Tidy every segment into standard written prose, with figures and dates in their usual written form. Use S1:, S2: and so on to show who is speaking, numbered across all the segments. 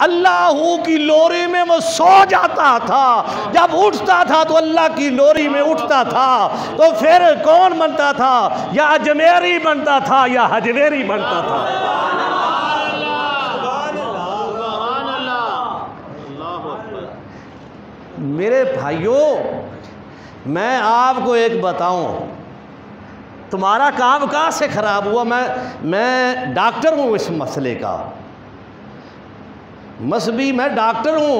S1: अल्लाह की लोरी में वो सो जाता था, जब उठता था तो अल्लाह की लोरी में उठता था। तो फिर कौन बनता था? या अजमेरी बनता था या हजवेरी बनता था। मेरे भाइयों, मैं आपको एक बताऊं, तुम्हारा काम कहाँ से ख़राब हुआ? मैं डॉक्टर हूँ इस मसले का, मसबी मैं डॉक्टर हूँ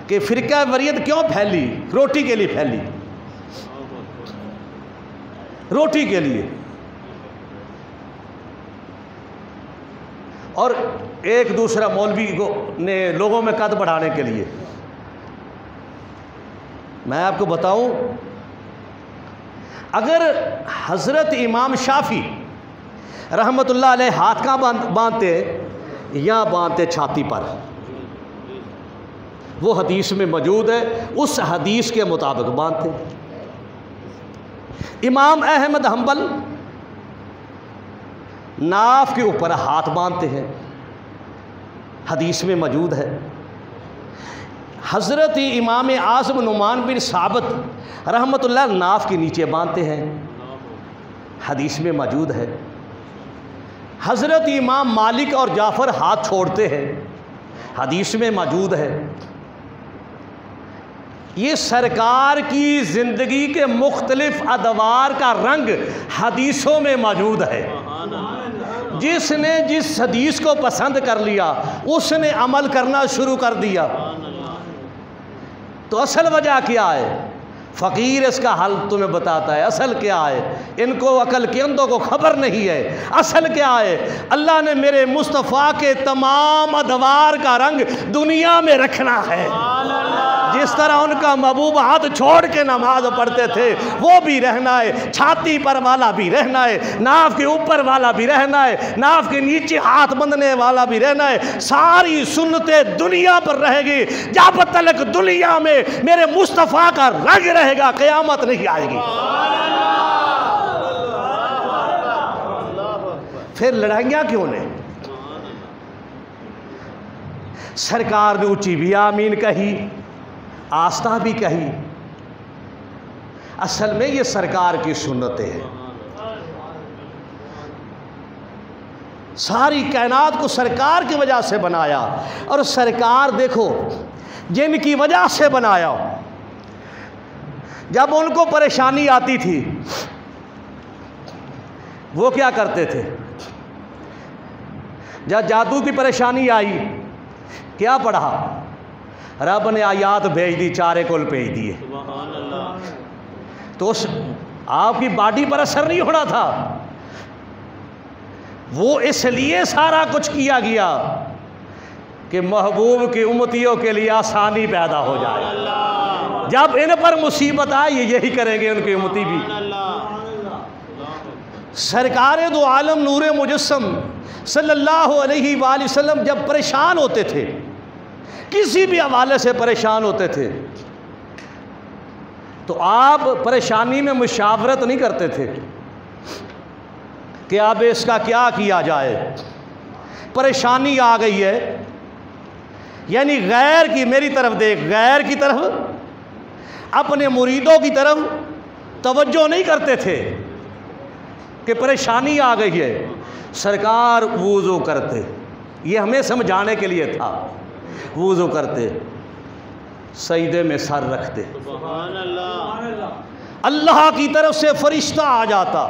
S1: कि फ़िरका वरीयत क्यों फैली? रोटी के लिए फैली, रोटी के लिए। और एक दूसरा मौलवी को ने लोगों में कद बढ़ाने के लिए। मैं आपको बताऊं, अगर हज़रत इमाम शाफी रहमतुल्लाह अलैह हाथ का बांधते या बांधते छाती पर, वो हदीस में मौजूद है, उस हदीस के मुताबिक बांधते। इमाम अहमद हम्बल नाफ के ऊपर हाथ बांधते हैं, हदीस में मौजूद है। हज़रत इमाम आज़म नुमान बिन साबित रहमतुल्लाह नाफ के नीचे बांधते हैं, हदीस में मौजूद है। हज़रत इमाम मालिक और जाफ़र हाथ छोड़ते हैं, हदीस में मौजूद है। ये सरकार की ज़िंदगी के मुख्तलिफ़ अदवार का रंग हदीसों में मौजूद है। जिसने जिस हदीस को पसंद कर लिया उसने अमल करना शुरू कर दिया। तो असल वजह क्या है? फ़कीर इसका हल तुम्हें बताता है। असल क्या है? इनको अकल के अंधों को खबर नहीं है। असल क्या है? अल्लाह ने मेरे मुस्तफ़ा के तमाम अदवार का रंग दुनिया में रखना है। जिस तरह उनका महबूब हाथ छोड़ के नमाज पढ़ते थे वो भी रहना है, छाती पर वाला भी रहना है, नाफ के ऊपर वाला भी रहना है, नाफ के नीचे हाथ बंधने वाला भी रहना है। सारी सुन्नतें दुनिया पर रहेगी जब तक दुनिया में मेरे मुस्तफ़ा का रंग रहेगा, क़यामत नहीं आएगी। फिर लड़ाइयाँ क्यों नहीं? सरकार ने ऊंची भी आमीन कही, आस्था भी कही। असल में ये सरकार की सुन्नतें हैं। सारी कायनात को सरकार की वजह से बनाया, और सरकार देखो जिनकी वजह से बनाया, जब उनको परेशानी आती थी वो क्या करते थे? जब जादू की परेशानी आई क्या पढ़ा? रब ने आयात भेज दी, चारे कुल भेज दिए। तो आपकी बॉडी पर असर नहीं होना था, वो इसलिए सारा कुछ किया गया कि महबूब की उम्मतियों के लिए आसानी पैदा हो जाए। जब इन पर मुसीबत आई यही करेंगे उनकी उम्मती भी। सरकार दो आलम नूर मुजस्सम सल्लल्लाहु अलैहि वसल्लम जब परेशान होते थे, किसी भी हवाले से परेशान होते थे, तो आप परेशानी में मुशावरत नहीं करते थे कि अब इसका क्या किया जाए। परेशानी आ गई है, यानी गैर की मेरी तरफ देख, गैर की तरफ, अपने मुरीदों की तरफ तवज्जो नहीं करते थे कि परेशानी आ गई है। सरकार वुज़ू करते, ये हमें समझाने के लिए था। वुज़ू करते, सजदे में सर रखते, अल्लाह की तरफ से फरिश्ता आ जाता,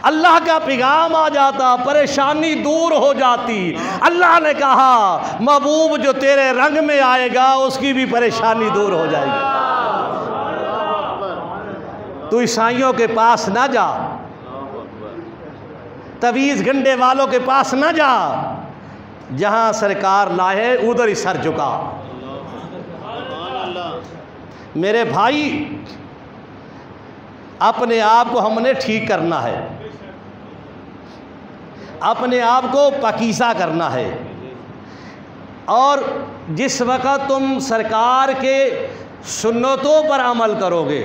S1: अल्लाह का पैगाम आ जाता, परेशानी दूर हो जाती। अल्लाह ने कहा महबूब जो तेरे रंग में आएगा उसकी भी परेशानी दूर हो जाएगी। तू ईसाइयों के पास ना जा, तवीज़ गंडे वालों के पास ना जा, जहां सरकार लाए उधर ही सर झुका। मेरे भाई, अपने आप को हमने ठीक करना है, अपने आप को पाकीज़ा करना है। और जिस वक़्त तुम सरकार के सुन्नतों पर अमल करोगे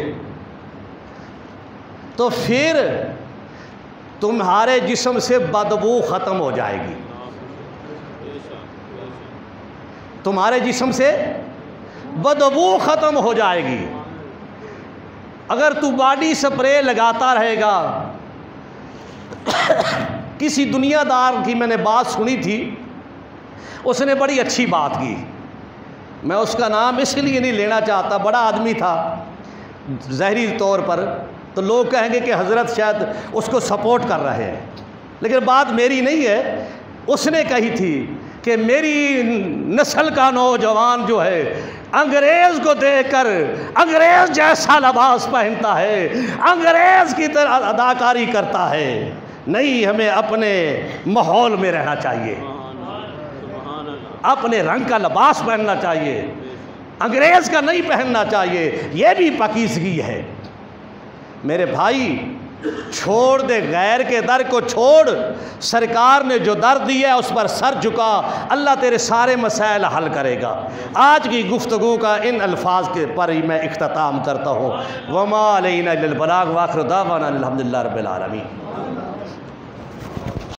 S1: तो फिर तुम्हारे जिस्म से बदबू ख़त्म हो जाएगी। तुम्हारे जिस्म से बदबू ख़त्म हो जाएगी। अगर तू बॉडी स्प्रे लगाता रहेगा, किसी दुनियादार की मैंने बात सुनी थी, उसने बड़ी अच्छी बात की, मैं उसका नाम इसलिए नहीं लेना चाहता, बड़ा आदमी था ज़ाहिरी तौर पर, तो लोग कहेंगे कि हज़रत शायद उसको सपोर्ट कर रहे हैं, लेकिन बात मेरी नहीं है। उसने कही थी कि मेरी नस्ल का नौजवान जो है अंग्रेज़ को देखकर अंग्रेज़ जैसा लिबास पहनता है, अंग्रेज़ की तरह अदाकारी करता है। नहीं, हमें अपने माहौल में रहना चाहिए, अपने रंग का लिबास पहनना चाहिए, अंग्रेज़ का नहीं पहनना चाहिए। यह भी पाकीज़गी है। मेरे भाई, छोड़ दे गैर के दर को, छोड़, सरकार ने जो दर दिया है उस पर सर झुका, अल्लाह तेरे सारे मसाइल हल करेगा। आज की गुफ्तगू का इन अल्फाज के पर ही मैं इख्तिताम करता हूँ। वमा अलैना इल्लल बलाग व आखिरु दावाना अल्हम्दुलिल्लाहि रब्बिल आलमीन।